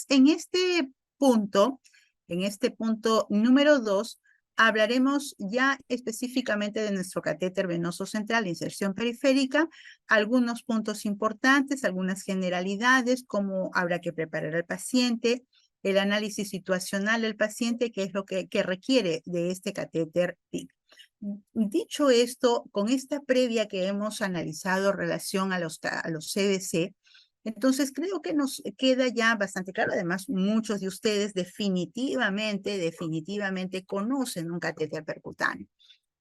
Entonces, en este punto número 2, hablaremos ya específicamente de nuestro catéter venoso central de inserción periférica, algunos puntos importantes, algunas generalidades, cómo habrá que preparar al paciente, el análisis situacional del paciente, que es lo que requiere de este catéter PIC. Dicho esto, con esta previa que hemos analizado en relación a los CBC, entonces creo que nos queda ya bastante claro. Además, muchos de ustedes definitivamente conocen un catéter percutáneo.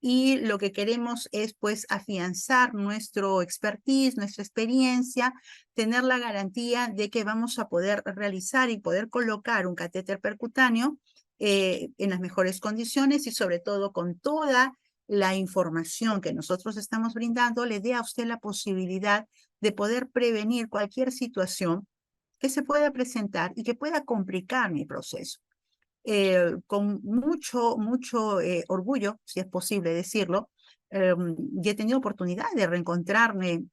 Y lo que queremos es pues afianzar nuestro expertise, nuestra experiencia, tener la garantía de que vamos a poder realizar y poder colocar un catéter percutáneo en las mejores condiciones y sobre todo con toda la información que nosotros estamos brindando, le dé a usted la posibilidad de poder prevenir cualquier situación que se pueda presentar y que pueda complicar mi proceso. Con mucho orgullo, si es posible decirlo, y he tenido oportunidad de reencontrarme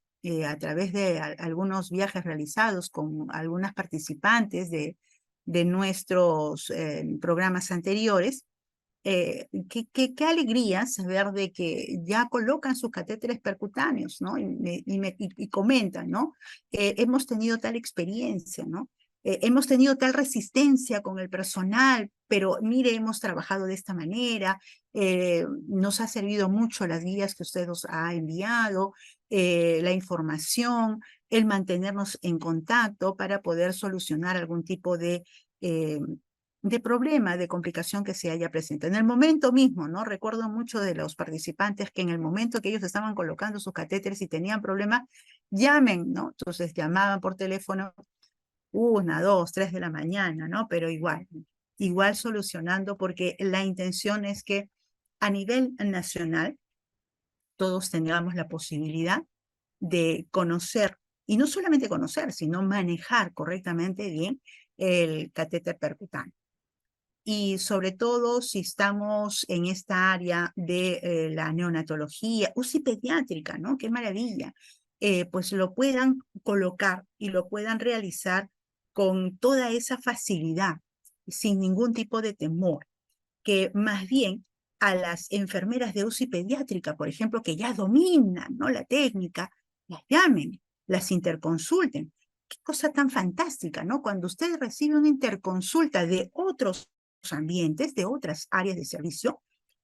a través de algunos viajes realizados con algunas participantes de nuestros programas anteriores. Qué alegría saber de que ya colocan sus catéteres percutáneos, ¿no? Y comentan, ¿no? Hemos tenido tal experiencia, ¿no? Hemos tenido tal resistencia con el personal, pero mire, hemos trabajado de esta manera, nos ha servido mucho las guías que usted nos ha enviado, la información, el mantenernos en contacto para poder solucionar algún tipo de problema, de complicación que se haya presentado. En el momento mismo, ¿no? Recuerdo mucho de los participantes que en el momento que ellos estaban colocando sus catéteres y tenían problemas, llamen, ¿no? Entonces llamaban por teléfono 1, 2, 3 de la mañana, ¿no? Pero igual solucionando, porque la intención es que a nivel nacional todos tengamos la posibilidad de conocer, y no solamente conocer, sino manejar correctamente bien el catéter percutáneo. Y sobre todo si estamos en esta área de la neonatología, UCI pediátrica, ¿no? ¡Qué maravilla! Pues lo puedan colocar y lo puedan realizar con toda esa facilidad, sin ningún tipo de temor, que más bien a las enfermeras de UCI pediátrica, por ejemplo, que ya dominan, ¿no? la técnica, las llamen, las interconsulten. Qué cosa tan fantástica, ¿no? Cuando usted recibe una interconsulta de otros ambientes, de otras áreas de servicio,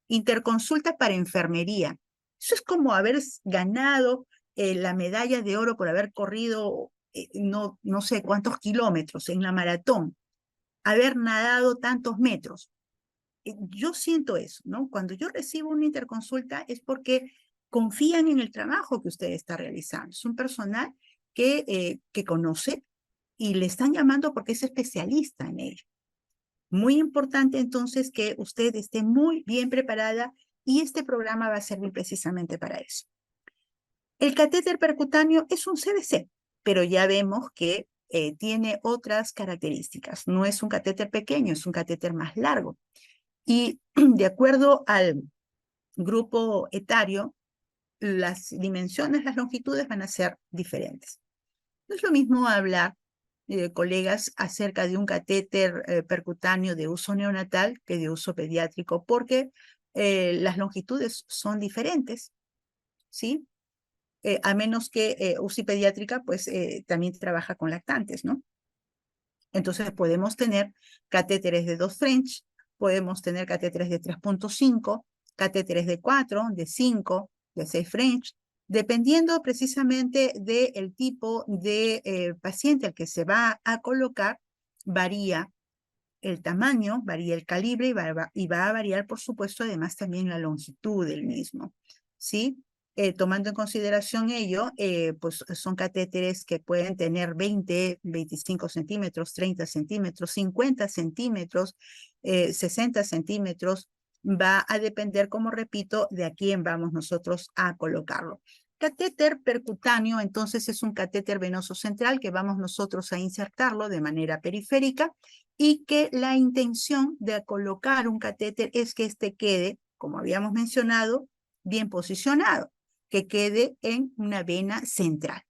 interconsulta para enfermería. Eso es como haber ganado la medalla de oro por haber corrido no sé cuántos kilómetros en la maratón, haber nadado tantos metros. Yo siento eso, ¿no? Cuando yo recibo una interconsulta es porque confían en el trabajo que usted está realizando. Es un personal que conoce y le están llamando porque es especialista en ello. Muy importante entonces que usted esté muy bien preparada y este programa va a servir precisamente para eso. El catéter percutáneo es un CBC, pero ya vemos que tiene otras características. No es un catéter pequeño, es un catéter más largo. Y de acuerdo al grupo etario, las dimensiones, las longitudes van a ser diferentes. No es lo mismo hablar, colegas, acerca de un catéter percutáneo de uso neonatal que de uso pediátrico, porque las longitudes son diferentes, ¿sí? A menos que UCI pediátrica, pues también trabaja con lactantes, ¿no? Entonces podemos tener catéteres de 2 French, podemos tener catéteres de 3.5, catéteres de 4, de 5, de 6 French, dependiendo precisamente del tipo de paciente al que se va a colocar, varía el tamaño, varía el calibre y va a variar, por supuesto, además también la longitud del mismo, ¿sí? Tomando en consideración ello, pues son catéteres que pueden tener 20, 25 centímetros, 30 centímetros, 50 centímetros, 60 centímetros. Va a depender, como repito, de a quién vamos nosotros a colocarlo. Catéter percutáneo, entonces, es un catéter venoso central que vamos nosotros a insertarlo de manera periférica y que la intención de colocar un catéter es que éste quede, como habíamos mencionado, bien posicionado, que quede en una vena central.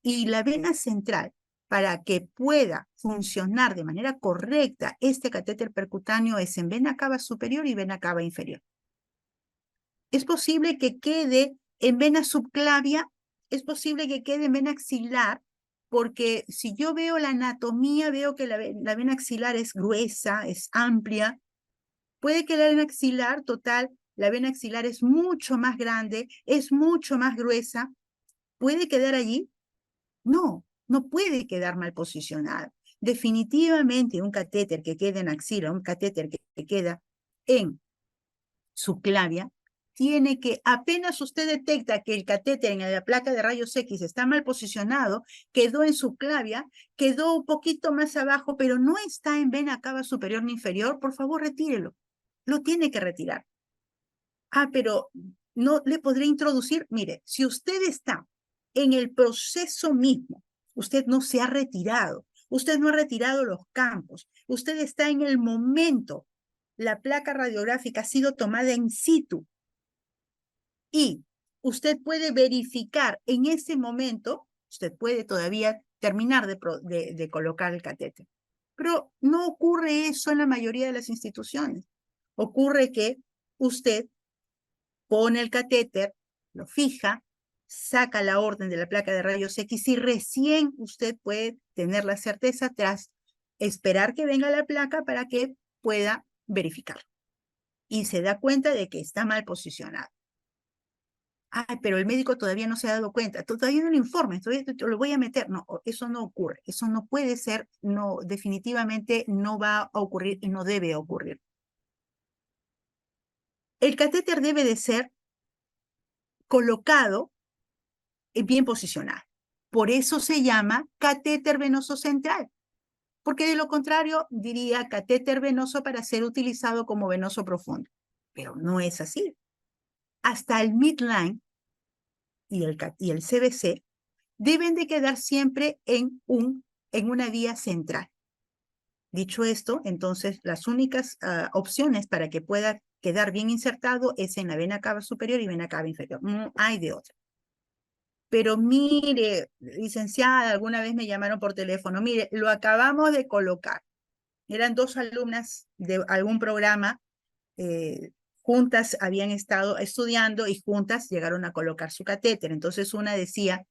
Y la vena central, para que pueda funcionar de manera correcta este catéter percutáneo es en vena cava superior y vena cava inferior. Es posible que quede en vena subclavia, es posible que quede en vena axilar, porque si yo veo la anatomía, veo que la vena axilar es gruesa, es amplia. Puede quedar en axilar, total, la vena axilar es mucho más grande, es mucho más gruesa. ¿Puede quedar allí? No, no puede quedar mal posicionado. Definitivamente un catéter que queda en axila, un catéter que queda en subclavia, tiene que, apenas usted detecta que el catéter en la placa de rayos X está mal posicionado, quedó en subclavia, quedó un poquito más abajo, pero no está en vena cava superior ni inferior, por favor retírelo. Lo tiene que retirar. Ah, pero no le podré introducir. Mire, si usted está en el proceso mismo, usted no se ha retirado, usted no ha retirado los campos, usted está en el momento, la placa radiográfica ha sido tomada in situ y usted puede verificar en ese momento, usted puede todavía terminar de colocar el catéter. Pero no ocurre eso en la mayoría de las instituciones. Ocurre que usted pone el catéter, lo fija, saca la orden de la placa de rayos X y recién usted puede tener la certeza tras esperar que venga la placa para que pueda verificar. Y se da cuenta de que está mal posicionado. Ay, pero el médico todavía no se ha dado cuenta, todavía no lo informa, todavía lo voy a meter. No, eso no ocurre, eso no puede ser, no, definitivamente no va a ocurrir y no debe ocurrir. El catéter debe de ser colocado bien posicionado. Por eso se llama catéter venoso central, porque de lo contrario diría catéter venoso para ser utilizado como venoso profundo, pero no es así. Hasta el midline y el CVC deben de quedar siempre en una vía central. Dicho esto, entonces las únicas opciones para que pueda quedar bien insertado es en la vena cava superior y vena cava inferior. No hay de otra. Pero mire, licenciada, alguna vez me llamaron por teléfono, mire, lo acabamos de colocar. Eran 2 alumnas de algún programa, juntas habían estado estudiando y juntas llegaron a colocar su catéter. Entonces una decía,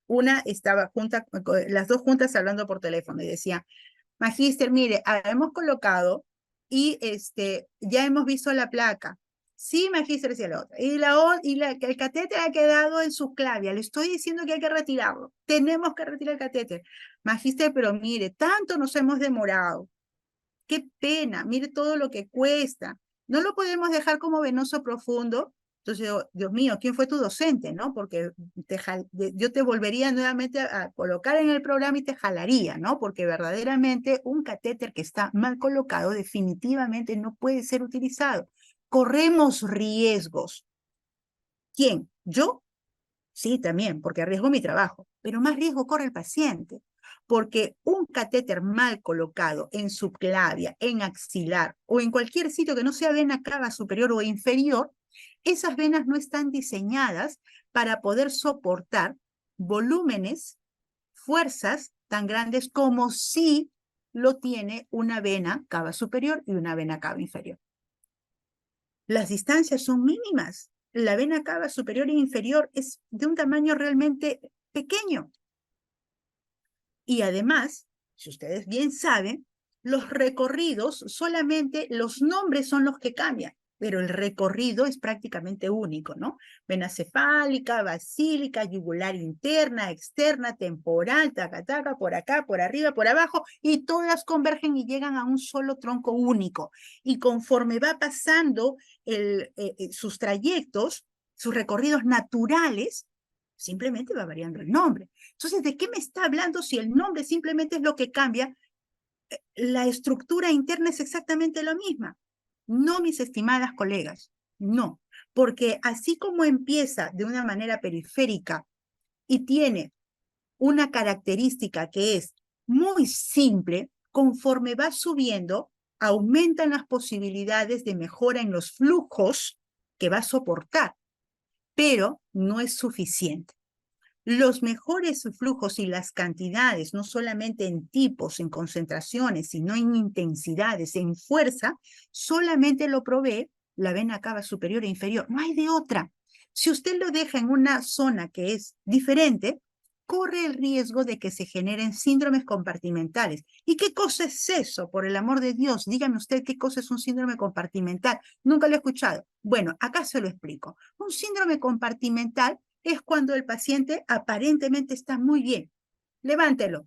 una estaba junta, las dos juntas hablando por teléfono y decía, Magíster, mire, hemos colocado y ya hemos visto la placa. Sí, Magíster, decía la otra. El catéter ha quedado en subclavia. Le estoy diciendo que hay que retirarlo. Tenemos que retirar el catéter. Magíster, pero mire, tanto nos hemos demorado. Qué pena, mire todo lo que cuesta. No lo podemos dejar como venoso profundo. Entonces, Dios mío, ¿quién fue tu docente? ¿No? Porque yo te volvería nuevamente a colocar en el programa y te jalaría, ¿no? Porque verdaderamente un catéter que está mal colocado definitivamente no puede ser utilizado. Corremos riesgos. ¿Quién? ¿Yo? Sí, también, porque arriesgo mi trabajo, pero más riesgo corre el paciente, porque un catéter mal colocado en subclavia, en axilar o en cualquier sitio que no sea vena cava superior o inferior, esas venas no están diseñadas para poder soportar volúmenes, fuerzas tan grandes como si lo tiene una vena cava superior y una vena cava inferior. Las distancias son mínimas. La vena cava superior e inferior es de un tamaño realmente pequeño. Y además, si ustedes bien saben, los recorridos, solamente los nombres son los que cambian, pero el recorrido es prácticamente único, ¿no? Vena cefálica, basílica, yugular interna, externa, temporal, taca, por acá, por arriba, por abajo, y todas convergen y llegan a un solo tronco único. Y conforme va pasando sus trayectos, sus recorridos naturales, simplemente va variando el nombre. Entonces, ¿de qué me está hablando si el nombre simplemente es lo que cambia? La estructura interna es exactamente la misma. No, mis estimadas colegas, no. Porque así como empieza de una manera periférica y tiene una característica que es muy simple, conforme va subiendo, aumentan las posibilidades de mejora en los flujos que va a soportar, pero no es suficiente. Los mejores flujos y las cantidades, no solamente en tipos, en concentraciones, sino en intensidades, en fuerza, solamente lo provee la vena cava superior e inferior. No hay de otra. Si usted lo deja en una zona que es diferente, corre el riesgo de que se generen síndromes compartimentales. ¿Y qué cosa es eso? Por el amor de Dios, dígame usted qué cosa es un síndrome compartimental. Nunca lo he escuchado. Bueno, acá se lo explico. Un síndrome compartimental es cuando el paciente aparentemente está muy bien. Levántelo.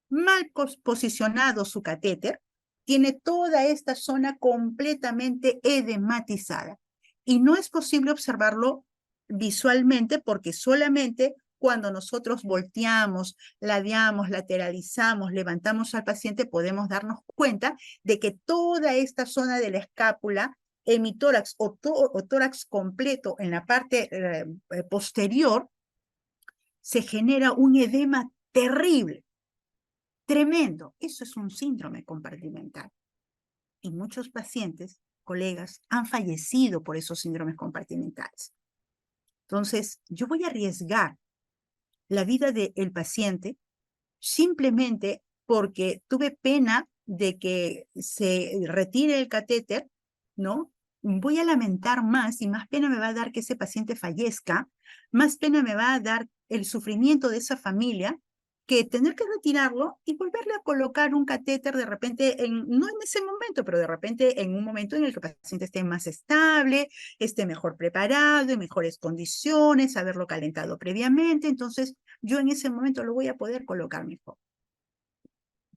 Mal posicionado su catéter, tiene toda esta zona completamente edematizada y no es posible observarlo visualmente porque solamente cuando nosotros volteamos, ladeamos, lateralizamos, levantamos al paciente, podemos darnos cuenta de que toda esta zona de la escápula, hemitórax o tórax completo en la parte posterior, se genera un edema terrible, tremendo. Eso es un síndrome compartimental. Y muchos pacientes, colegas, han fallecido por esos síndromes compartimentales. Entonces, yo voy a arriesgar la vida del paciente simplemente porque tuve pena de que se retire el catéter, ¿no? Voy a lamentar más y más pena me va a dar que ese paciente fallezca, más pena me va a dar el sufrimiento de esa familia que tener que retirarlo y volverle a colocar un catéter de repente, no en ese momento, pero de repente en un momento en el que el paciente esté más estable, esté mejor preparado, en mejores condiciones, haberlo calentado previamente. Entonces, yo en ese momento lo voy a poder colocar mejor.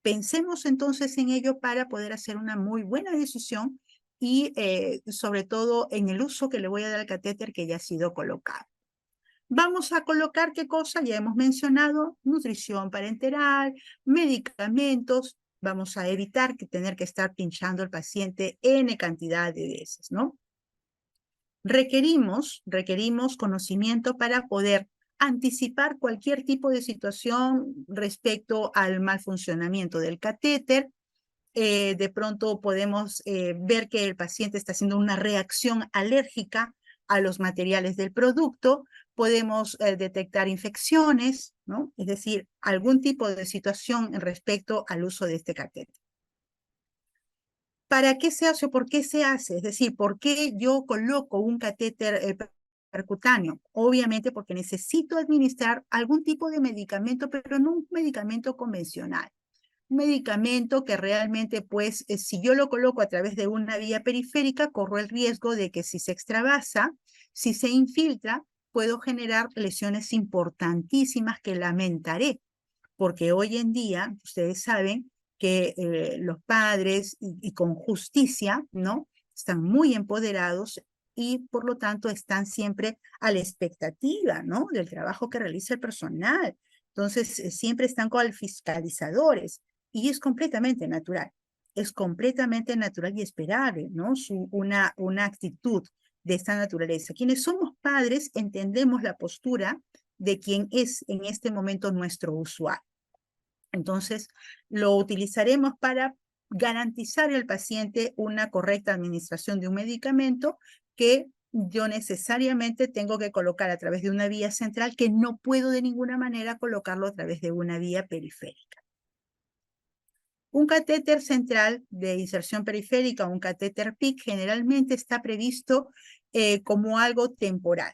Pensemos entonces en ello para poder hacer una muy buena decisión y sobre todo en el uso que le voy a dar al catéter que ya ha sido colocado. Vamos a colocar qué cosa, ya hemos mencionado, nutrición parenteral, medicamentos, vamos a evitar tener que estar pinchando al paciente N cantidad de veces, ¿no? Requerimos conocimiento para poder anticipar cualquier tipo de situación respecto al mal funcionamiento del catéter. De pronto podemos ver que el paciente está haciendo una reacción alérgica a los materiales del producto. Podemos detectar infecciones, ¿no? Es decir, algún tipo de situación respecto al uso de este catéter. ¿Para qué se hace o por qué se hace? Es decir, ¿por qué yo coloco un catéter percutáneo? Obviamente porque necesito administrar algún tipo de medicamento, pero no un medicamento convencional. Un medicamento que realmente, pues, si yo lo coloco a través de una vía periférica, corro el riesgo de que si se extravasa, si se infiltra, puedo generar lesiones importantísimas que lamentaré, porque hoy en día, ustedes saben que los padres, y con justicia, ¿no? Están muy empoderados y por lo tanto están siempre a la expectativa, ¿no? Del trabajo que realiza el personal. Entonces, siempre están con fiscalizadores y es completamente natural. Es completamente natural y esperable, ¿no? Una actitud de esta naturaleza. Quienes somos padres entendemos la postura de quien es en este momento nuestro usuario. Entonces, lo utilizaremos para garantizar al paciente una correcta administración de un medicamento que yo necesariamente tengo que colocar a través de una vía central, que no puedo de ninguna manera colocarlo a través de una vía periférica. Un catéter central de inserción periférica, un catéter PIC, generalmente está previsto como algo temporal.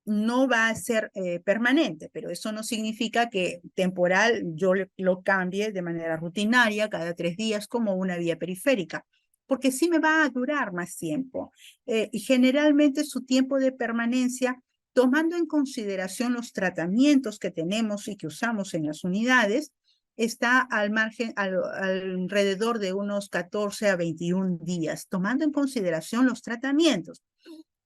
No va a ser permanente, pero eso no significa que temporal yo lo cambie de manera rutinaria cada 3 días como una vía periférica, porque sí me va a durar más tiempo. Y generalmente su tiempo de permanencia, tomando en consideración los tratamientos que tenemos y que usamos en las unidades, está al margen, alrededor de unos 14 a 21 días, tomando en consideración los tratamientos.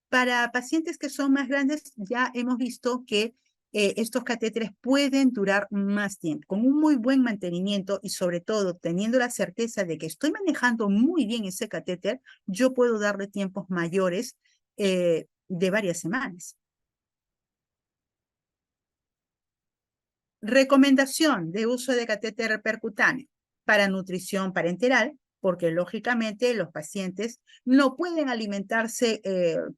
Para pacientes que son más grandes, ya hemos visto que estos catéteres pueden durar más tiempo, con un muy buen mantenimiento y sobre todo teniendo la certeza de que estoy manejando muy bien ese catéter, yo puedo darle tiempos mayores de varias semanas. Recomendación de uso de catéter percutáneo para nutrición parenteral, porque lógicamente los pacientes no pueden alimentarse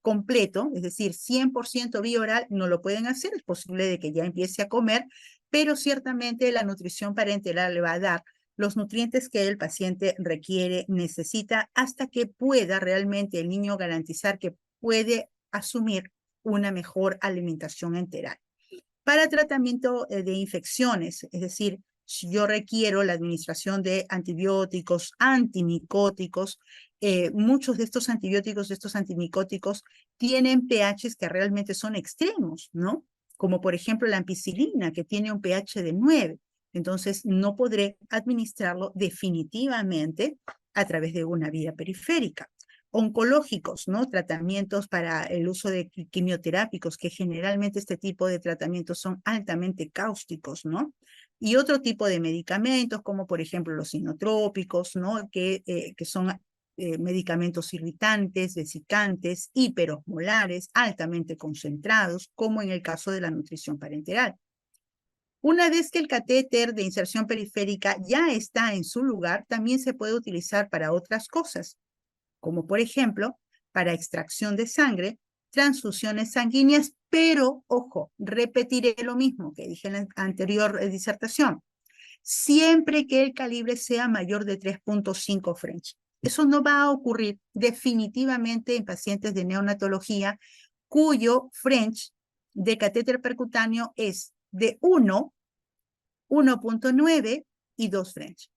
completo, es decir, 100% vía oral no lo pueden hacer, es posible de que ya empiece a comer, pero ciertamente la nutrición parenteral le va a dar los nutrientes que el paciente requiere, necesita, hasta que pueda realmente el niño garantizar que puede asumir una mejor alimentación enteral. Para tratamiento de infecciones, es decir, si yo requiero la administración de antibióticos, antimicóticos, muchos de estos antibióticos, de estos antimicóticos, tienen pHs que realmente son extremos, ¿no? Como por ejemplo la ampicilina, que tiene un pH de 9. Entonces, no podré administrarlo definitivamente a través de una vía periférica. Oncológicos, ¿no? Tratamientos para el uso de quimioterápicos, que generalmente este tipo de tratamientos son altamente cáusticos, ¿no? Y otro tipo de medicamentos, como por ejemplo los inotrópicos, ¿no? Que son medicamentos irritantes, vesicantes, hiperosmolares, altamente concentrados, como en el caso de la nutrición parenteral. Una vez que el catéter de inserción periférica ya está en su lugar, también se puede utilizar para otras cosas, como por ejemplo, para extracción de sangre, transfusiones sanguíneas, pero, ojo, repetiré lo mismo que dije en la anterior disertación, siempre que el calibre sea mayor de 3.5 French. Eso no va a ocurrir definitivamente en pacientes de neonatología cuyo French de catéter percutáneo es de 1, 1.9 y 2 French.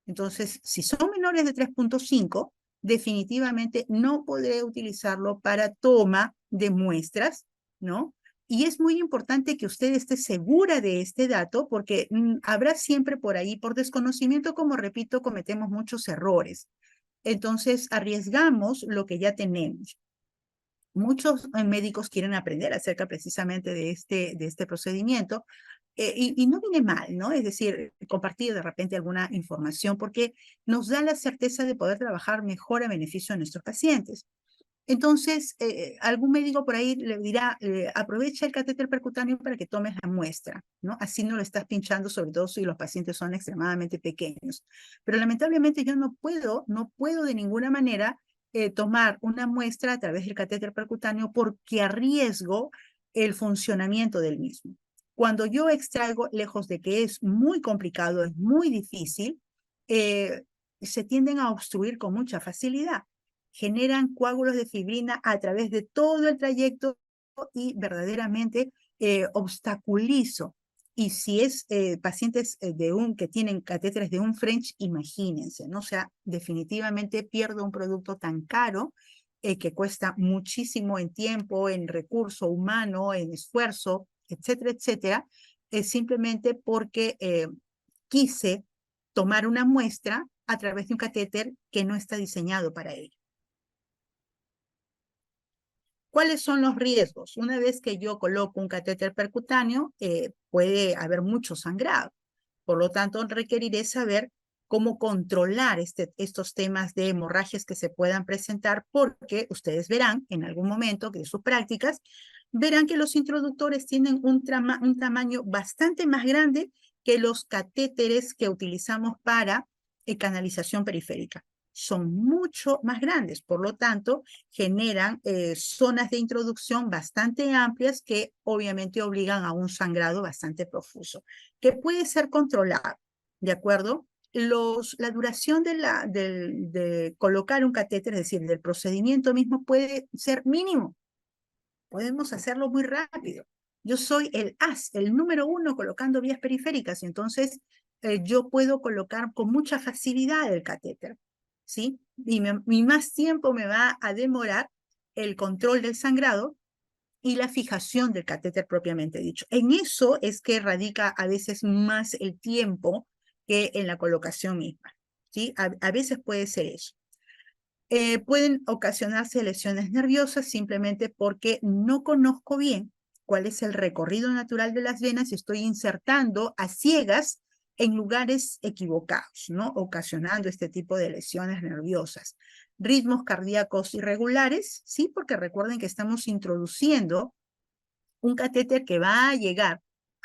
Entonces, si son menores de 3.5, definitivamente no podré utilizarlo para toma de muestras, ¿no? Y es muy importante que usted esté segura de este dato porque habrá siempre por ahí, por desconocimiento, como repito, cometemos muchos errores. Entonces, arriesgamos lo que ya tenemos. Muchos médicos quieren aprender acerca precisamente de este procedimiento y no viene mal, ¿no? Es decir, compartir de repente alguna información porque nos da la certeza de poder trabajar mejor a beneficio de nuestros pacientes. Entonces, algún médico por ahí le dirá, aprovecha el catéter percutáneo para que tomes la muestra, ¿no? Así no lo estás pinchando, sobre todo si los pacientes son extremadamente pequeños. Pero lamentablemente yo no puedo de ninguna manera tomar una muestra a través del catéter percutáneo porque arriesgo el funcionamiento del mismo. Cuando yo extraigo, lejos de que es muy complicado, es muy difícil, se tienden a obstruir con mucha facilidad. Generan coágulos de fibrina a través de todo el trayecto y verdaderamente obstaculizo. Y si es pacientes que tienen catéteres de un French, imagínense, ¿no? O sea, definitivamente pierdo un producto tan caro que cuesta muchísimo en tiempo, en recurso humano, en esfuerzo, etcétera, etcétera, simplemente porque quise tomar una muestra a través de un catéter que no está diseñado para ello. ¿Cuáles son los riesgos? Una vez que yo coloco un catéter percutáneo, puede haber mucho sangrado. Por lo tanto, requeriré saber cómo controlar estos temas de hemorragias que se puedan presentar, porque ustedes verán en algún momento de sus prácticas, verán que los introductores tienen un tamaño bastante más grande que los catéteres que utilizamos para canalización periférica. Son mucho más grandes, por lo tanto, generan zonas de introducción bastante amplias que obviamente obligan a un sangrado bastante profuso, que puede ser controlado, ¿de acuerdo? La duración de colocar un catéter, es decir, del procedimiento mismo puede ser mínimo. Podemos hacerlo muy rápido. Yo soy el número 1 colocando vías periféricas, y entonces yo puedo colocar con mucha facilidad el catéter, ¿sí? Y más tiempo me va a demorar el control del sangrado y la fijación del catéter propiamente dicho. En eso es que radica a veces más el tiempo que en la colocación misma, ¿sí? A veces puede ser eso. Pueden ocasionarse lesiones nerviosas simplemente porque no conozco bien cuál es el recorrido natural de las venas y estoy insertando a ciegas en lugares equivocados, ¿no? Ocasionando este tipo de lesiones nerviosas. Ritmos cardíacos irregulares, sí, porque recuerden que estamos introduciendo un catéter que va a llegar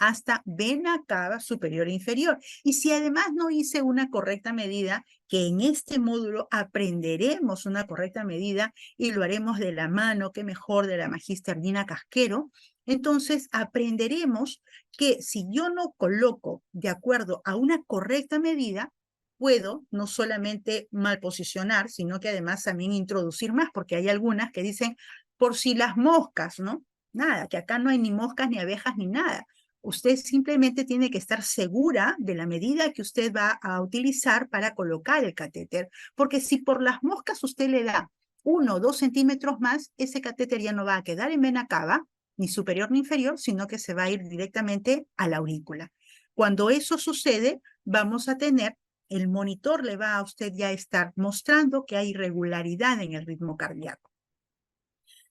hasta vena cava superior e inferior. Y si además no hice una correcta medida, que en este módulo aprenderemos una correcta medida y lo haremos de la mano, que mejor, de la magíster Dina Casquero, entonces aprenderemos que si yo no coloco de acuerdo a una correcta medida, puedo no solamente mal posicionar, sino que además también introducir más, porque hay algunas que dicen, por si las moscas, ¿no? Nada, que acá no hay ni moscas, ni abejas, ni nada. Usted simplemente tiene que estar segura de la medida que usted va a utilizar para colocar el catéter, porque si por las moscas usted le da 1 o 2 centímetros más, ese catéter ya no va a quedar en vena cava, ni superior ni inferior, sino que se va a ir directamente a la aurícula. Cuando eso sucede, vamos a tener, el monitor le va a usted ya estar mostrando que hay irregularidad en el ritmo cardíaco.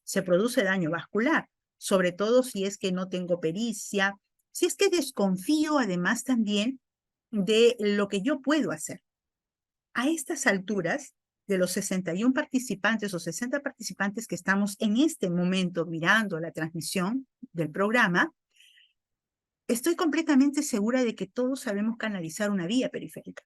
Se produce daño vascular, sobre todo si es que no tengo pericia, si es que desconfío además también de lo que yo puedo hacer. A estas alturas, de los 61 participantes o 60 participantes que estamos en este momento mirando la transmisión del programa, estoy completamente segura de que todos sabemos canalizar una vía periférica.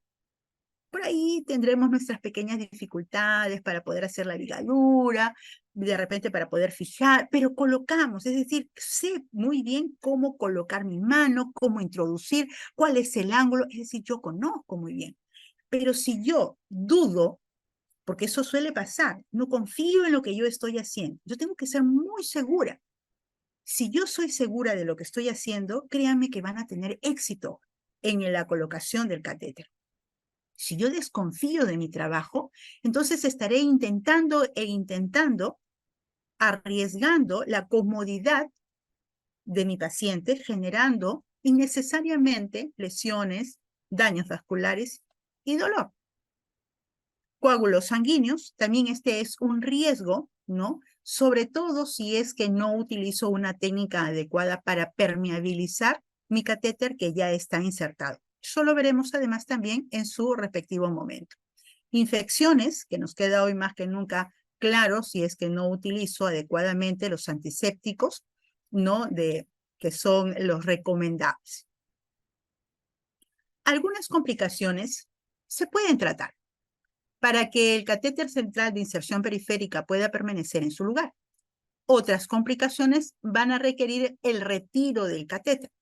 Por ahí tendremos nuestras pequeñas dificultades para poder hacer la ligadura, de repente para poder fijar, pero colocamos, es decir, sé muy bien cómo colocar mi mano, cómo introducir, cuál es el ángulo, es decir, yo conozco muy bien. Pero si yo dudo, porque eso suele pasar, no confío en lo que yo estoy haciendo, yo tengo que ser muy segura. Si yo soy segura de lo que estoy haciendo, créanme que van a tener éxito en la colocación del catéter. Si yo desconfío de mi trabajo, entonces estaré intentando arriesgando la comodidad de mi paciente, generando innecesariamente lesiones, daños vasculares y dolor. Coágulos sanguíneos, también este es un riesgo, ¿no? Sobre todo si es que no utilizo una técnica adecuada para permeabilizar mi catéter que ya está insertado. Eso lo veremos además también en su respectivo momento. Infecciones, que nos queda hoy más que nunca claro si es que no utilizo adecuadamente los antisépticos, ¿no? Que son los recomendables. Algunas complicaciones se pueden tratar para que el catéter central de inserción periférica pueda permanecer en su lugar. Otras complicaciones van a requerir el retiro del catéter.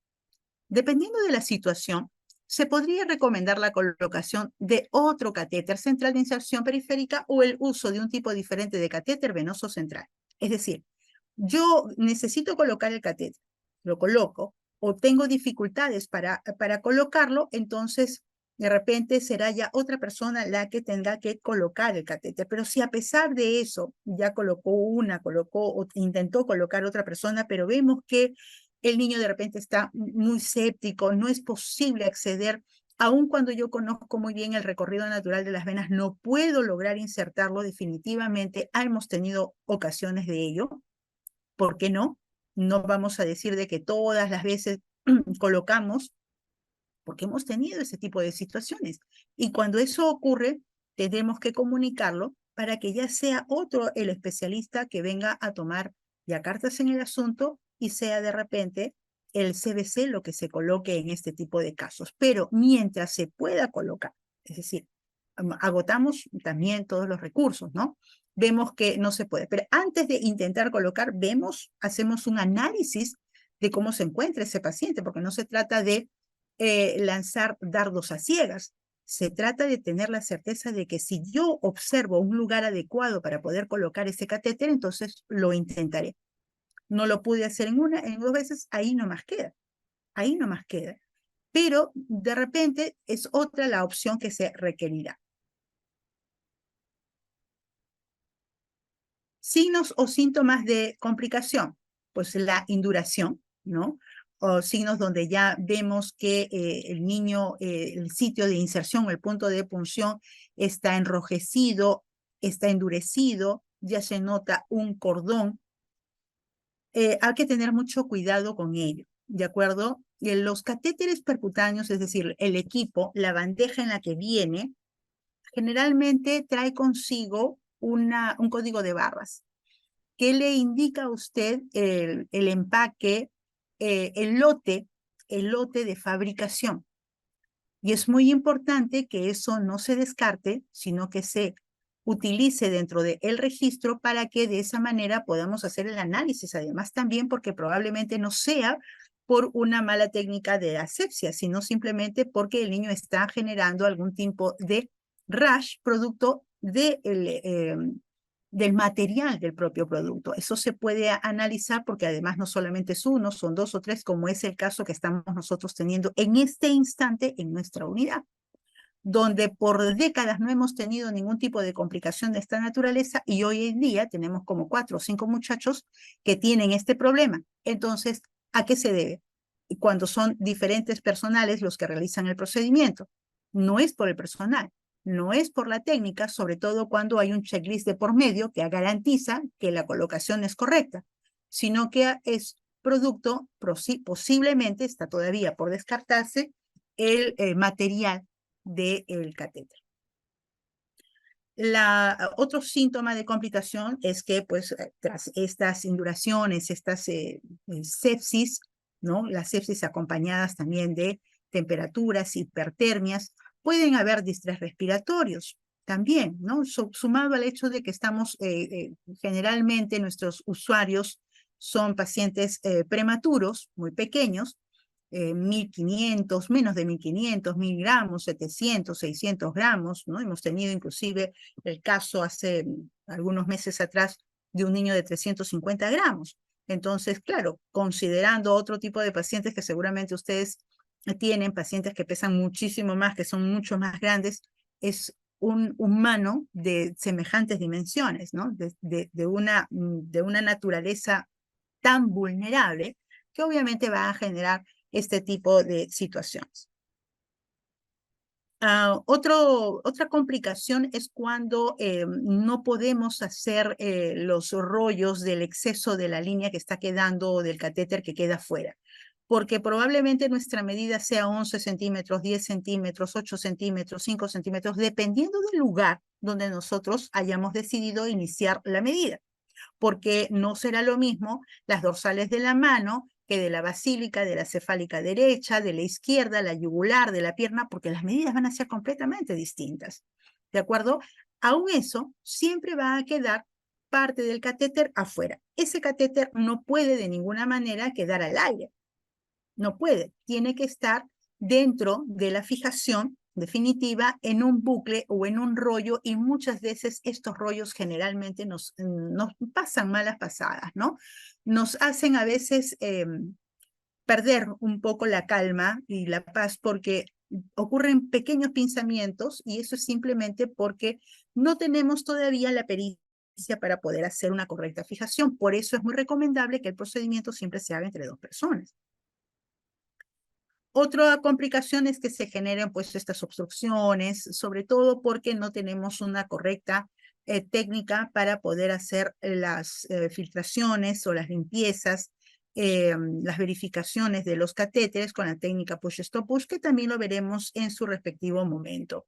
Dependiendo de la situación, se podría recomendar la colocación de otro catéter central de inserción periférica o el uso de un tipo diferente de catéter venoso central. Es decir, yo necesito colocar el catéter, lo coloco, o tengo dificultades para colocarlo, entonces de repente será ya otra persona la que tendrá que colocar el catéter. Pero si a pesar de eso ya colocó o intentó colocar otra persona, pero vemos que el niño de repente está muy séptico, no es posible acceder, aun cuando yo conozco muy bien el recorrido natural de las venas, no puedo lograr insertarlo definitivamente. Hemos tenido ocasiones de ello. ¿Por qué no? No vamos a decir de que todas las veces colocamos, porque hemos tenido ese tipo de situaciones. Y cuando eso ocurre, tendremos que comunicarlo para que ya sea otro el especialista que venga a tomar ya cartas en el asunto y sea de repente el CBC lo que se coloque en este tipo de casos. Pero mientras se pueda colocar, es decir, agotamos también todos los recursos, ¿no? Vemos que no se puede. Pero antes de intentar colocar, hacemos un análisis de cómo se encuentra ese paciente, porque no se trata de lanzar dardos a ciegas. Se trata de tener la certeza de que si yo observo un lugar adecuado para poder colocar ese catéter, entonces lo intentaré. No lo pude hacer en 2 veces, ahí nomás queda. Ahí nomás queda. Pero de repente es otra la opción que se requerirá. Signos o síntomas de complicación, pues la induración, ¿no? O signos donde ya vemos que el niño, el sitio de inserción, el punto de punción está enrojecido, está endurecido, ya se nota un cordón. Hay que tener mucho cuidado con ello, ¿de acuerdo? Los catéteres percutáneos, es decir, el equipo, la bandeja en la que viene, generalmente trae consigo un código de barras que le indica a usted el empaque, el lote el lote de fabricación. Y es muy importante que eso no se descarte, sino que se utilice dentro del registro para que de esa manera podamos hacer el análisis. Además también porque probablemente no sea por una mala técnica de asepsia, sino simplemente porque el niño está generando algún tipo de rash producto del material del propio producto. Eso se puede analizar porque además no solamente es uno, son 2 o 3, como es el caso que estamos nosotros teniendo en este instante en nuestra unidad, donde por décadas no hemos tenido ningún tipo de complicación de esta naturaleza y hoy en día tenemos como 4 o 5 muchachos que tienen este problema. Entonces, ¿a qué se debe? Cuando son diferentes personales los que realizan el procedimiento. No es por el personal, no es por la técnica, sobre todo cuando hay un checklist de por medio que garantiza que la colocación es correcta, sino que es producto, posiblemente, está todavía por descartarse, el material del catéter. Otro síntoma de complicación es que, pues, tras estas induraciones, estas sepsis, ¿no? Las sepsis acompañadas también de temperaturas, hipertermias, pueden haber distrés respiratorios también, ¿no? Sumado al hecho de que estamos, generalmente nuestros usuarios son pacientes prematuros, muy pequeños, 1.500, menos de 1.500, 1.000 gramos, 700, 600 gramos, ¿no? Hemos tenido inclusive el caso hace algunos meses atrás de un niño de 350 gramos. Entonces, claro, considerando otro tipo de pacientes que seguramente ustedes tienen, pacientes que pesan muchísimo más, que son mucho más grandes, es un humano de semejantes dimensiones, ¿no? De una naturaleza tan vulnerable que obviamente va a generar este tipo de situaciones. Otra complicación es cuando no podemos hacer los rollos del exceso de la línea que está quedando o del catéter que queda fuera, porque probablemente nuestra medida sea 11 centímetros, 10 centímetros, 8 centímetros, 5 centímetros, dependiendo del lugar donde nosotros hayamos decidido iniciar la medida, porque no será lo mismo las dorsales de la mano que de la basílica, de la cefálica derecha, de la izquierda, la yugular, de la pierna, porque las medidas van a ser completamente distintas. ¿De acuerdo? Aún eso, siempre va a quedar parte del catéter afuera. Ese catéter no puede de ninguna manera quedar al aire. No puede. Tiene que estar dentro de la fijación definitiva en un bucle o en un rollo, y muchas veces estos rollos generalmente nos pasan malas pasadas, ¿no? Nos hacen a veces perder un poco la calma y la paz porque ocurren pequeños pinzamientos, y eso es simplemente porque no tenemos todavía la pericia para poder hacer una correcta fijación. Por eso es muy recomendable que el procedimiento siempre se haga entre 2 personas. Otra complicación es que se generen pues estas obstrucciones, sobre todo porque no tenemos una correcta técnica para poder hacer las filtraciones o las limpiezas, las verificaciones de los catéteres con la técnica push-stop-push, que también lo veremos en su respectivo momento,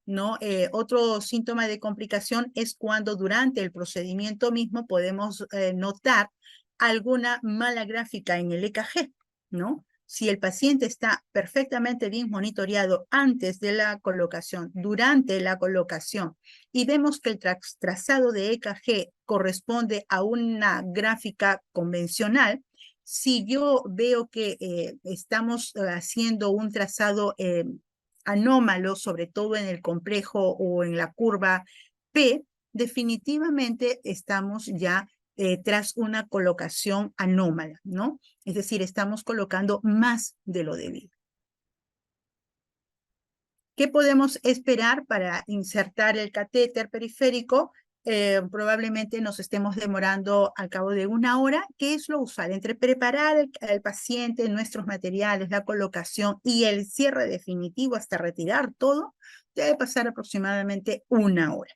¿no? Otro síntoma de complicación es cuando durante el procedimiento mismo podemos notar alguna mala gráfica en el EKG, ¿no? Si el paciente está perfectamente bien monitoreado antes de la colocación, durante la colocación, y vemos que el trazado de EKG corresponde a una gráfica convencional, si yo veo que estamos haciendo un trazado anómalo, sobre todo en el complejo o en la curva P, definitivamente estamos ya tras una colocación anómala, ¿no? Es decir, estamos colocando más de lo debido. ¿Qué podemos esperar para insertar el catéter periférico? Probablemente nos estemos demorando al cabo de 1 hora, que es lo usual. Entre preparar al paciente, nuestros materiales, la colocación y el cierre definitivo hasta retirar todo, debe pasar aproximadamente 1 hora,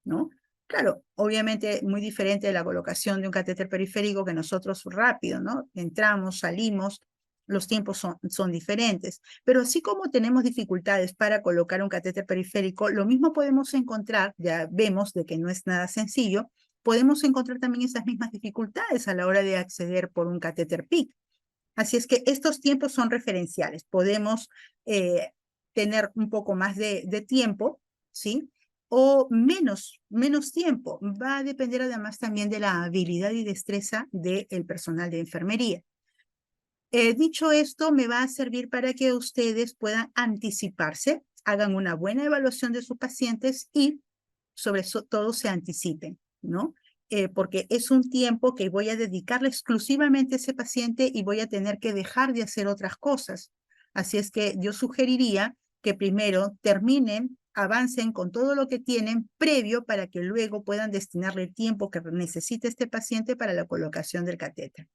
¿no? Claro, obviamente muy diferente de la colocación de un catéter periférico, que nosotros rápido, ¿no? Entramos, salimos, los tiempos son diferentes. Pero así como tenemos dificultades para colocar un catéter periférico, lo mismo podemos encontrar, ya vemos de que no es nada sencillo, podemos encontrar también esas mismas dificultades a la hora de acceder por un catéter PIC. Así es que estos tiempos son referenciales. Podemos tener un poco más de tiempo, ¿sí? O menos tiempo. Va a depender además también de la habilidad y destreza del personal de enfermería. Dicho esto, me va a servir para que ustedes puedan anticiparse, hagan una buena evaluación de sus pacientes y sobre todo se anticipen, ¿no? Porque es un tiempo que voy a dedicarle exclusivamente a ese paciente y voy a tener que dejar de hacer otras cosas. Así es que yo sugeriría que primero terminen, avancen con todo lo que tienen previo para que luego puedan destinarle el tiempo que necesita este paciente para la colocación del catéter.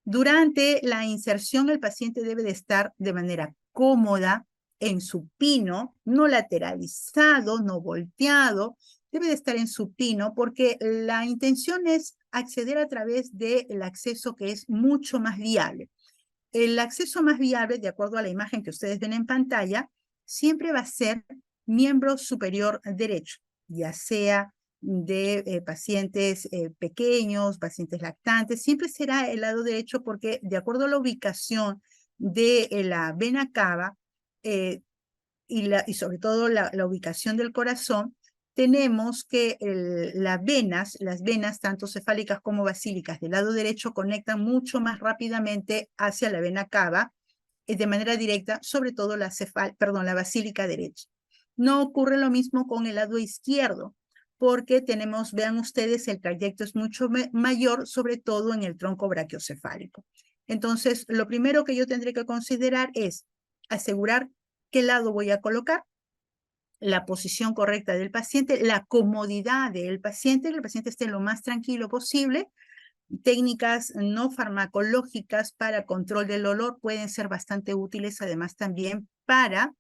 Durante la inserción, el paciente debe de estar de manera cómoda en supino, no lateralizado, no volteado, debe de estar en supino porque la intención es acceder a través del acceso que es mucho más viable. El acceso más viable, de acuerdo a la imagen que ustedes ven en pantalla, siempre va a ser miembro superior derecho, ya sea de pacientes pequeños, pacientes lactantes, siempre será el lado derecho porque de acuerdo a la ubicación de la vena cava y sobre todo la ubicación del corazón, tenemos que las venas, tanto cefálicas como basílicas del lado derecho, conectan mucho más rápidamente hacia la vena cava de manera directa, sobre todo la basílica derecha. No ocurre lo mismo con el lado izquierdo, porque tenemos, vean ustedes, el trayecto es mucho mayor, sobre todo en el tronco brachiocefálico. Entonces, lo primero que yo tendré que considerar es asegurar qué lado voy a colocar, la posición correcta del paciente, la comodidad del paciente, que el paciente esté lo más tranquilo posible. Técnicas no farmacológicas para control del olor pueden ser bastante útiles, además también para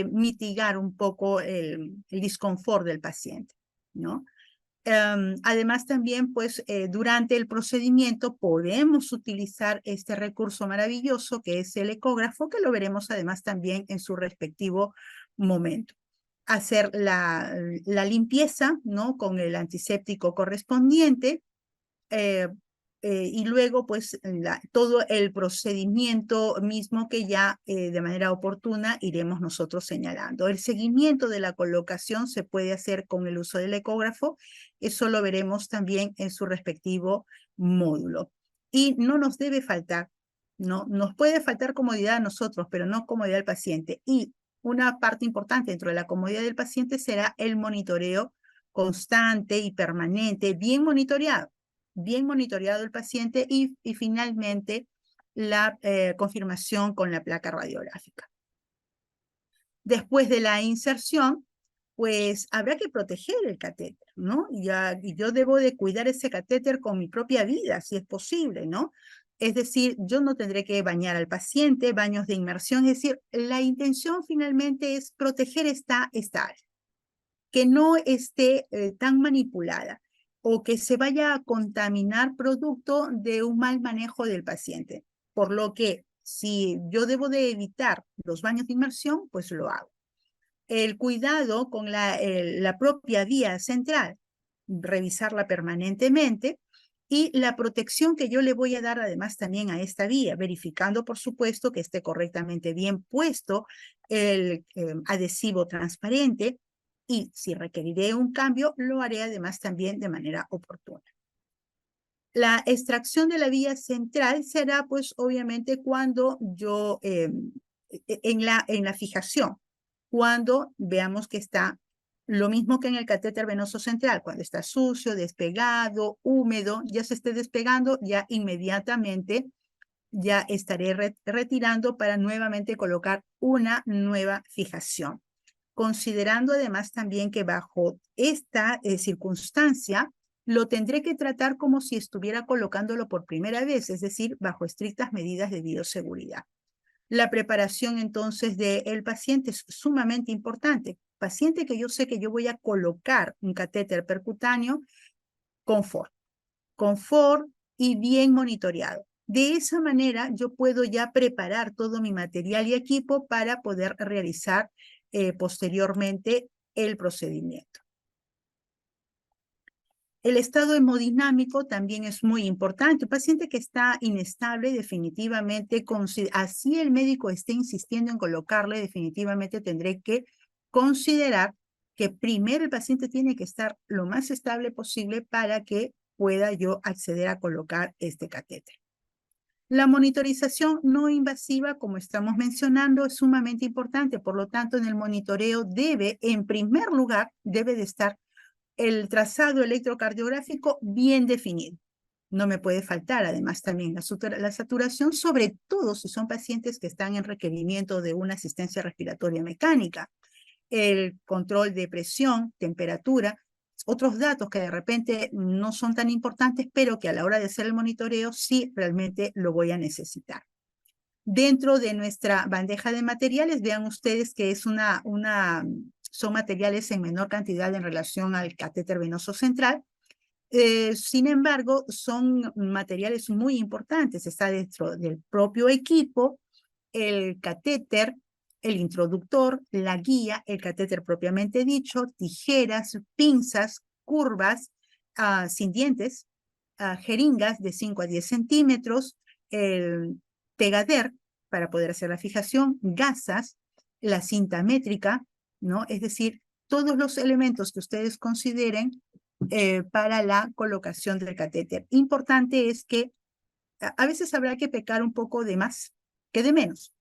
mitigar un poco el disconfort del paciente, ¿no? Además también, pues, durante el procedimiento podemos utilizar este recurso maravilloso que es el ecógrafo, que lo veremos además también en su respectivo momento. Hacer la limpieza, ¿no? Con el antiséptico correspondiente, y luego pues todo el procedimiento mismo que ya de manera oportuna iremos nosotros señalando. El seguimiento de la colocación se puede hacer con el uso del ecógrafo, eso lo veremos también en su respectivo módulo. Y no nos debe faltar, ¿no? Nos puede faltar comodidad a nosotros, pero no comodidad al paciente. Y una parte importante dentro de la comodidad del paciente será el monitoreo constante y permanente, bien monitoreado el paciente y finalmente la confirmación con la placa radiográfica. Después de la inserción, pues habrá que proteger el catéter, ¿no? Y yo debo de cuidar ese catéter con mi propia vida, si es posible, ¿no? Es decir, yo no tendré que bañar al paciente, baños de inmersión, es decir, la intención finalmente es proteger esta área, que no esté tan manipulada o que se vaya a contaminar producto de un mal manejo del paciente. Por lo que si yo debo de evitar los baños de inmersión, pues lo hago. El cuidado con la propia vía central, revisarla permanentemente, y la protección que yo le voy a dar además también a esta vía, verificando por supuesto que esté correctamente bien puesto el adhesivo transparente, y si requeriré un cambio, lo haré además también de manera oportuna. La extracción de la vía central será pues obviamente cuando yo, en la fijación, cuando veamos que está lo mismo que en el catéter venoso central, cuando está sucio, despegado, húmedo, ya se esté despegando, ya inmediatamente ya estaré retirando para nuevamente colocar una nueva fijación. Considerando además también que bajo esta circunstancia, lo tendré que tratar como si estuviera colocándolo por primera vez, es decir, bajo estrictas medidas de bioseguridad. La preparación entonces del paciente es sumamente importante. Paciente que yo sé que yo voy a colocar un catéter percutáneo, confort y bien monitoreado. De esa manera yo puedo ya preparar todo mi material y equipo para poder realizar posteriormente el procedimiento. El estado hemodinámico también es muy importante. Un paciente que está inestable, definitivamente, así el médico esté insistiendo en colocarle, definitivamente tendré que considerar que primero el paciente tiene que estar lo más estable posible para que pueda yo acceder a colocar este catéter. La monitorización no invasiva, como estamos mencionando, es sumamente importante. Por lo tanto, en el monitoreo debe, en primer lugar, debe de estar el trazado electrocardiográfico bien definido. No me puede faltar, además, también la saturación, sobre todo si son pacientes que están en requerimiento de una asistencia respiratoria mecánica. El control de presión, temperatura, otros datos que de repente no son tan importantes, pero que a la hora de hacer el monitoreo sí realmente lo voy a necesitar. Dentro de nuestra bandeja de materiales, vean ustedes que es son materiales en menor cantidad en relación al catéter venoso central. Sin embargo, son materiales muy importantes. Está dentro del propio equipo el catéter, el introductor, la guía, el catéter propiamente dicho, tijeras, pinzas, curvas, sin dientes, jeringas de 5 a 10 centímetros, el pegader para poder hacer la fijación, gasas, la cinta métrica, ¿no? Es decir, todos los elementos que ustedes consideren para la colocación del catéter. Importante es que a veces habrá que pecar un poco de más que de menos,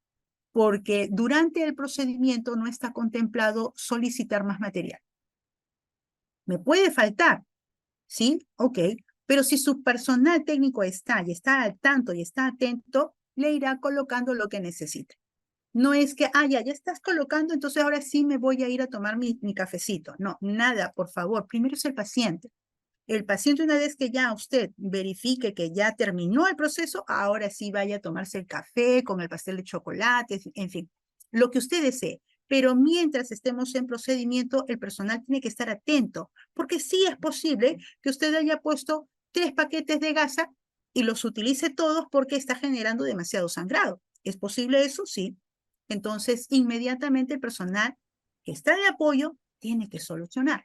porque durante el procedimiento no está contemplado solicitar más material. Me puede faltar, ¿sí? Ok, pero si su personal técnico está y está al tanto y está atento, le irá colocando lo que necesite. No es que, ya estás colocando, entonces ahora sí me voy a ir a tomar mi cafecito. No, nada, por favor. Primero es el paciente. El paciente, una vez que ya usted verifique que ya terminó el proceso, ahora sí vaya a tomarse el café con el pastel de chocolate, en fin, lo que usted desee. Pero mientras estemos en procedimiento, el personal tiene que estar atento, porque sí es posible que usted haya puesto 3 paquetes de gasa y los utilice todos porque está generando demasiado sangrado. ¿Es posible eso? Sí. Entonces, inmediatamente el personal que está de apoyo tiene que solucionar.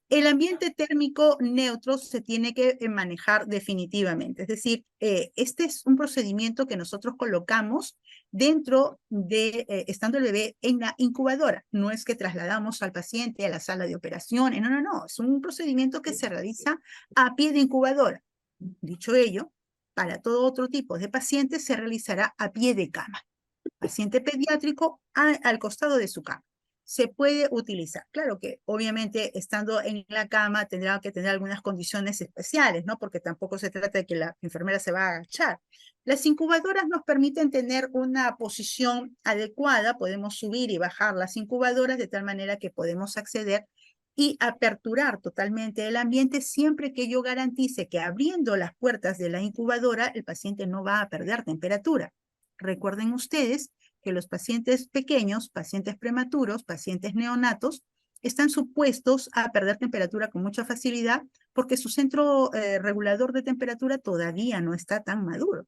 El ambiente térmico neutro se tiene que manejar definitivamente. Es decir, este es un procedimiento que nosotros colocamos dentro de, estando el bebé en la incubadora. No es que trasladamos al paciente a la sala de operaciones. No. Es un procedimiento que se realiza a pie de incubadora. Dicho ello, para todo otro tipo de pacientes se realizará a pie de cama. Paciente pediátrico al costado de su cama. Se puede utilizar. Claro que obviamente estando en la cama tendrá que tener algunas condiciones especiales, ¿no? Porque tampoco se trata de que la enfermera se va a agachar. Las incubadoras nos permiten tener una posición adecuada, podemos subir y bajar las incubadoras de tal manera que podemos acceder y aperturar totalmente el ambiente siempre que yo garantice que abriendo las puertas de la incubadora el paciente no va a perder temperatura. Recuerden ustedes que los pacientes pequeños, pacientes prematuros, pacientes neonatos, están supuestos a perder temperatura con mucha facilidad porque su centro regulador de temperatura todavía no está tan maduro.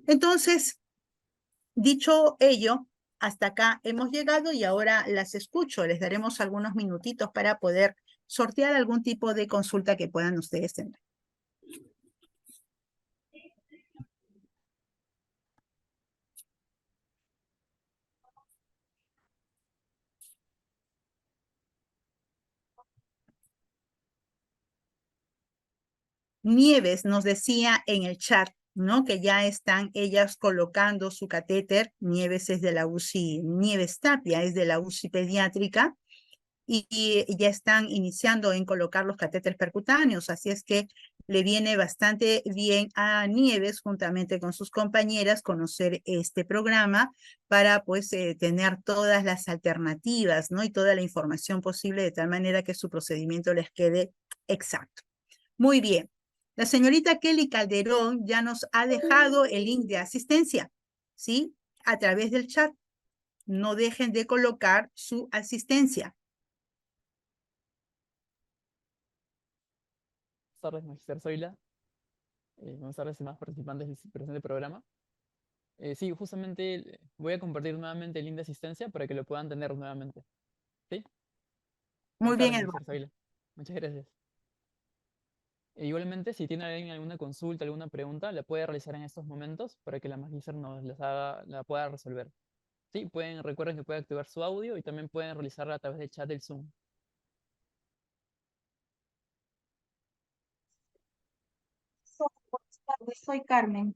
Entonces, dicho ello, hasta acá hemos llegado y ahora las escucho. Les daremos algunos minutitos para poder sortear algún tipo de consulta que puedan ustedes tener. Nieves nos decía en el chat, ¿no? Que ya están ellas colocando su catéter. Nieves es de la UCI, Nieves Tapia es de la UCI pediátrica y ya están iniciando en colocar los catéteres percutáneos. Así es que le viene bastante bien a Nieves, juntamente con sus compañeras, conocer este programa para pues tener todas las alternativas, ¿no? Y toda la información posible de tal manera que su procedimiento les quede exacto. Muy bien. La señorita Kelly Calderón ya nos ha dejado el link de asistencia, ¿sí? A través del chat. No dejen de colocar su asistencia. Buenas tardes, Magister Zoila. Buenas tardes, demás participantes del presente programa. Sí, justamente voy a compartir nuevamente el link de asistencia para que lo puedan tener nuevamente. ¿Sí? Muy Buenas bien, tardes, Magister Eduardo. Zoila. Muchas gracias. E igualmente, si tiene alguien alguna consulta, alguna pregunta, la puede realizar en estos momentos para que la magíster nos las haga, la pueda resolver. Sí, recuerden que pueden activar su audio y también pueden realizarla a través del chat del Zoom. Buenas tardes, soy Carmen.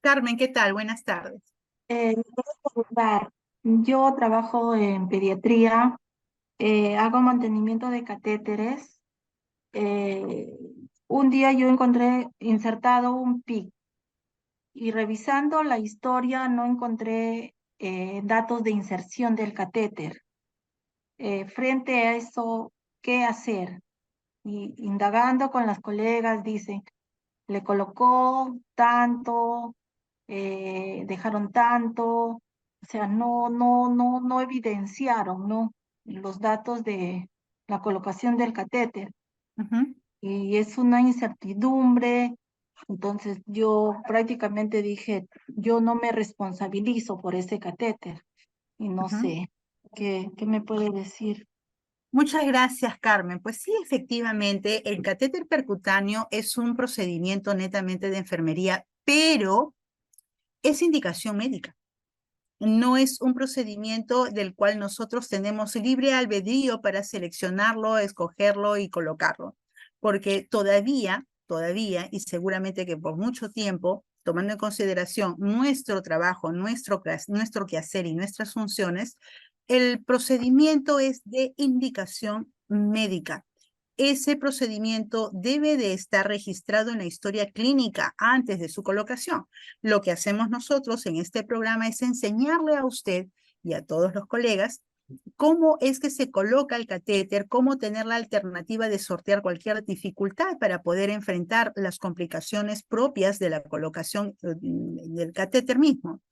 Carmen, ¿qué tal? Buenas tardes. Quiero preguntar, yo trabajo en pediatría, hago mantenimiento de catéteres. Eh, un día yo encontré insertado un PIC y revisando la historia no encontré datos de inserción del catéter. Frente a eso, ¿qué hacer? Y indagando con las colegas, dicen, le colocó tanto, dejaron tanto, o sea, no evidenciaron, ¿no? Los datos de la colocación del catéter. Ujú, Y es una incertidumbre. Entonces yo prácticamente dije, yo no me responsabilizo por ese catéter. Y no ujú. sé, ¿qué me puede decir? Muchas gracias, Carmen. Pues sí, efectivamente, el catéter percutáneo es un procedimiento netamente de enfermería, pero es indicación médica. No es un procedimiento del cual nosotros tenemos libre albedrío para seleccionarlo, escogerlo y colocarlo, porque todavía, y seguramente que por mucho tiempo, tomando en consideración nuestro trabajo, nuestro quehacer y nuestras funciones, el procedimiento es de indicación médica. Ese procedimiento debe de estar registrado en la historia clínica antes de su colocación. Lo que hacemos nosotros en este programa es enseñarle a usted y a todos los colegas cómo es que se coloca el catéter, cómo tener la alternativa de sortear cualquier dificultad para poder enfrentar las complicaciones propias de la colocación del catéter mismo.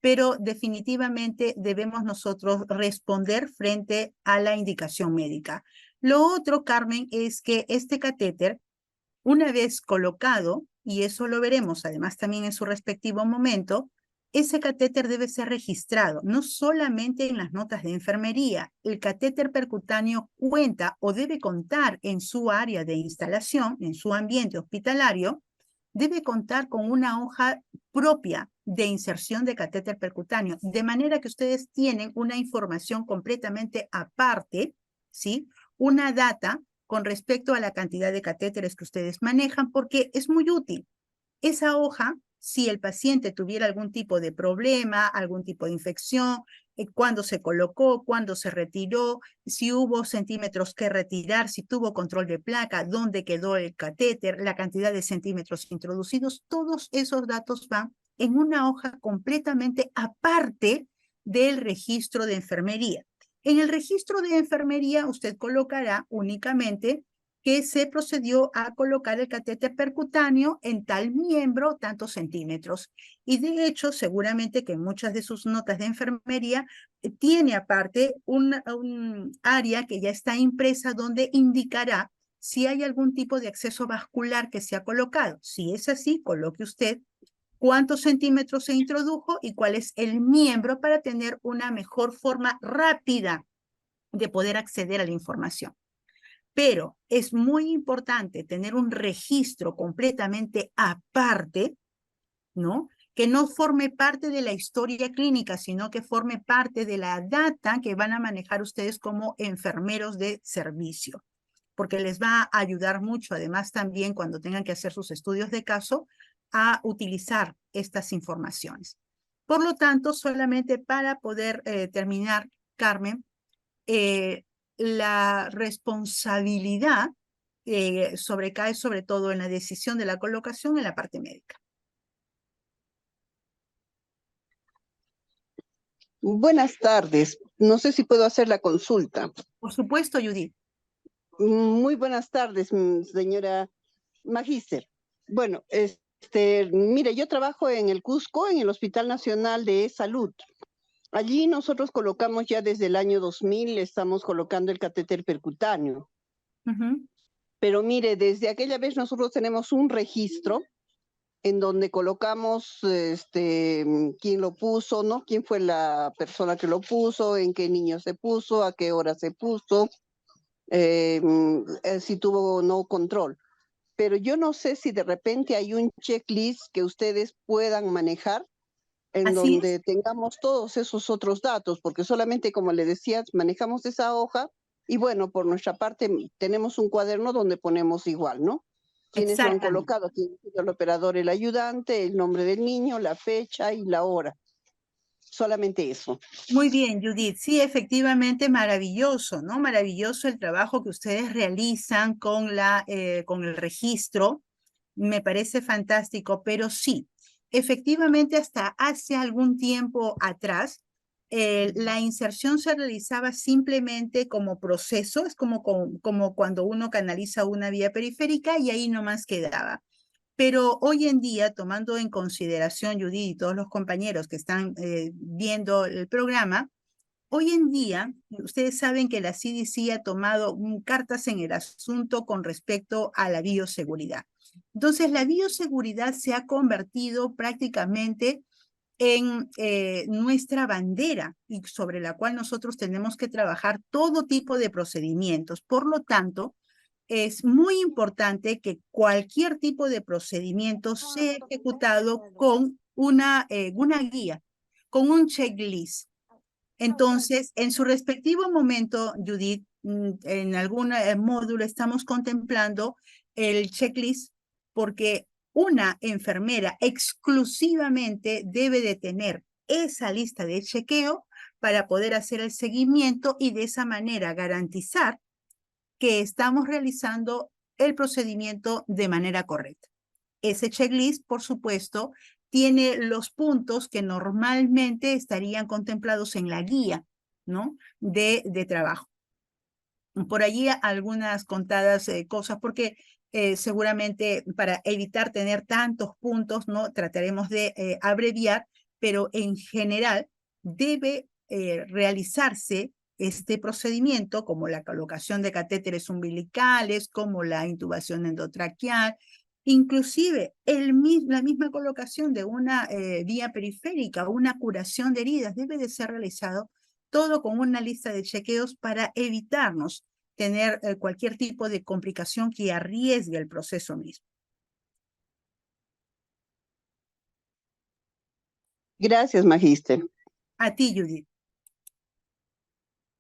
Pero definitivamente debemos nosotros responder frente a la indicación médica. Lo otro, Carmen, es que este catéter, una vez colocado, y eso lo veremos además también en su respectivo momento, ese catéter debe ser registrado, no solamente en las notas de enfermería. El catéter percutáneo cuenta o debe contar en su área de instalación, en su ambiente hospitalario, debe contar con una hoja propia de inserción de catéter percutáneo, de manera que ustedes tienen una información completamente aparte, ¿sí? Una data con respecto a la cantidad de catéteres que ustedes manejan, porque es muy útil. Esa hoja, si el paciente tuviera algún tipo de problema, algún tipo de infección, cuándo se colocó, cuándo se retiró, si hubo centímetros que retirar, si tuvo control de placa, dónde quedó el catéter, la cantidad de centímetros introducidos, todos esos datos van en una hoja completamente aparte del registro de enfermería. En el registro de enfermería usted colocará únicamente que se procedió a colocar el catéter percutáneo en tal miembro, tantos centímetros. Y de hecho, seguramente que en muchas de sus notas de enfermería tiene aparte un área que ya está impresa donde indicará si hay algún tipo de acceso vascular que se ha colocado. Si es así, coloque usted cuántos centímetros se introdujo y cuál es el miembro para tener una mejor forma rápida de poder acceder a la información. Pero es muy importante tener un registro completamente aparte, ¿no? Que no forme parte de la historia clínica, sino que forme parte de la data que van a manejar ustedes como enfermeros de servicio, porque les va a ayudar mucho, además también cuando tengan que hacer sus estudios de caso, a utilizar estas informaciones. Por lo tanto, solamente para poder terminar, Carmen, eh, la responsabilidad sobrecae sobre todo en la decisión de la colocación en la parte médica. Buenas tardes. No sé si puedo hacer la consulta. Por supuesto, Judith. Muy buenas tardes, señora Magíster. Bueno, mire, yo trabajo en el Cusco, en el Hospital Nacional de Salud. Allí nosotros colocamos ya desde el año 2000, estamos colocando el catéter percutáneo. Pero mire, desde aquella vez nosotros tenemos un registro en donde colocamos quién lo puso, ¿no? Quién fue la persona que lo puso, en qué niño se puso, a qué hora se puso. si tuvo o no control. Pero yo no sé si de repente hay un checklist que ustedes puedan manejar en Así es. donde tengamos todos esos otros datos, porque solamente, como le decía, manejamos esa hoja y bueno, por nuestra parte tenemos un cuaderno donde ponemos igual, ¿no? Quienes lo han Exactamente. colocado, quién ha sido el operador, el ayudante, el nombre del niño, la fecha y la hora. Solamente eso. Muy bien, Judith. Sí, efectivamente, maravilloso, ¿no? Maravilloso el trabajo que ustedes realizan con con el registro. Me parece fantástico, pero sí, efectivamente, hasta hace algún tiempo atrás, la inserción se realizaba simplemente como proceso, es como cuando uno canaliza una vía periférica y ahí nomás quedaba. Pero hoy en día, tomando en consideración, Judith y todos los compañeros que están viendo el programa, hoy en día, ustedes saben que la CDC ha tomado cartas en el asunto con respecto a la bioseguridad. Entonces, la bioseguridad se ha convertido prácticamente en nuestra bandera y sobre la cual nosotros tenemos que trabajar todo tipo de procedimientos. Por lo tanto, es muy importante que cualquier tipo de procedimiento sea ejecutado con una guía, con un checklist. Entonces, en su respectivo momento, Judith, en algún módulo estamos contemplando el checklist porque una enfermera exclusivamente debe de tener esa lista de chequeo para poder hacer el seguimiento y de esa manera garantizar que estamos realizando el procedimiento de manera correcta. Ese checklist, por supuesto, tiene los puntos que normalmente estarían contemplados en la guía, ¿no? de trabajo. Por allí algunas contadas cosas, porque seguramente para evitar tener tantos puntos, ¿no? Trataremos de abreviar, pero en general debe realizarse este procedimiento, como la colocación de catéteres umbilicales, como la intubación endotraqueal, inclusive la misma colocación de una vía periférica, una curación de heridas, debe de ser realizado todo con una lista de chequeos para evitarnos tener cualquier tipo de complicación que arriesgue el proceso mismo. Gracias, Magíster. A ti, Judith.